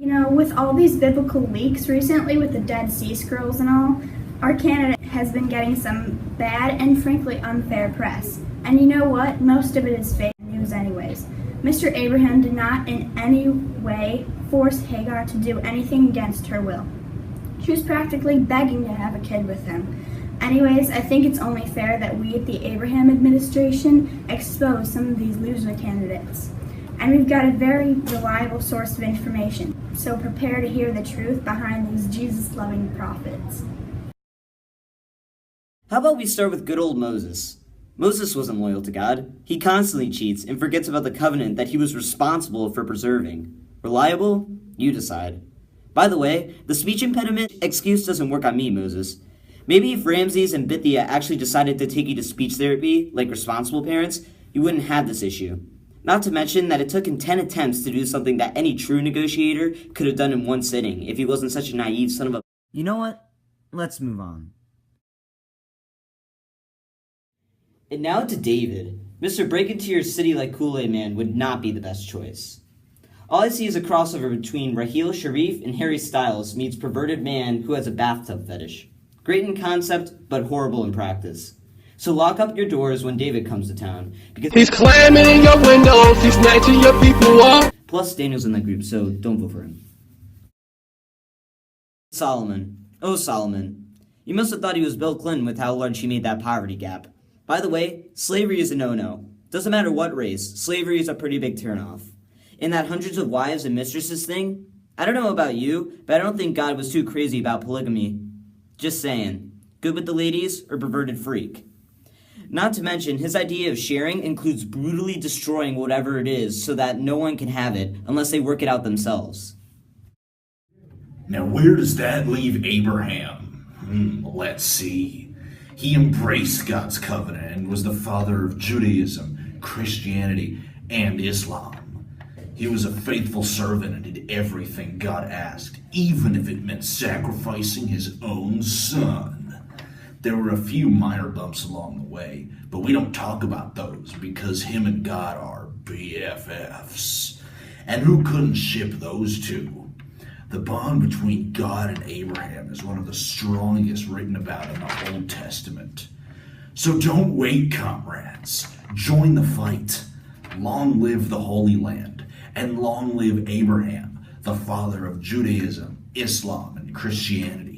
You know, with all these biblical leaks recently with the Dead Sea Scrolls and all, our candidate has been getting some bad and frankly unfair press. And you know what? Most of it is fake news anyways. Mr. Abraham did not in any way force Hagar to do anything against her will. She was practically begging to have a kid with him. Anyways, I think it's only fair that we at the Abraham administration expose some of these loser candidates. And we've got a very reliable source of information, so prepare to hear the truth behind these Jesus-loving prophets. How about we start with good old Moses? Moses wasn't loyal to God. He constantly cheats and forgets about the covenant that he was responsible for preserving. Reliable? You decide. By the way, the speech impediment excuse doesn't work on me, Moses. Maybe if Ramses and Bithia actually decided to take you to speech therapy, like responsible parents, you wouldn't have this issue. Not to mention that it took him 10 attempts to do something that any true negotiator could have done in one sitting if he wasn't such a naive son of a... You know what? Let's move on. And now to David. Mr. Break Into Your City Like Kool-Aid Man would not be the best choice. All I see is a crossover between Raheel Sharif and Harry Styles meets perverted man who has a bathtub fetish. Great in concept, but horrible in practice. So lock up your doors when David comes to town, because he's climbing in your windows, he's snatching your people up. Plus, Daniel's in that group, so don't vote for him. Solomon. Oh, Solomon. You must have thought he was Bill Clinton with how large he made that poverty gap. By the way, slavery is a no-no. Doesn't matter what race, slavery is a pretty big turnoff. In that hundreds of wives and mistresses thing, I don't know about you, but I don't think God was too crazy about polygamy. Just saying. Good with the ladies or perverted freak? Not to mention, his idea of sharing includes brutally destroying whatever it is so that no one can have it unless they work it out themselves. Now where does that leave Abraham? Let's see. He embraced God's covenant and was the father of Judaism, Christianity, and Islam. He was a faithful servant and did everything God asked, even if it meant sacrificing his own son. There were a few minor bumps along the way, but we don't talk about those because him and God are BFFs. And who couldn't ship those two? The bond between God and Abraham is one of the strongest written about in the Old Testament. So don't wait, comrades. Join the fight. Long live the Holy Land, and long live Abraham, the father of Judaism, Islam, and Christianity.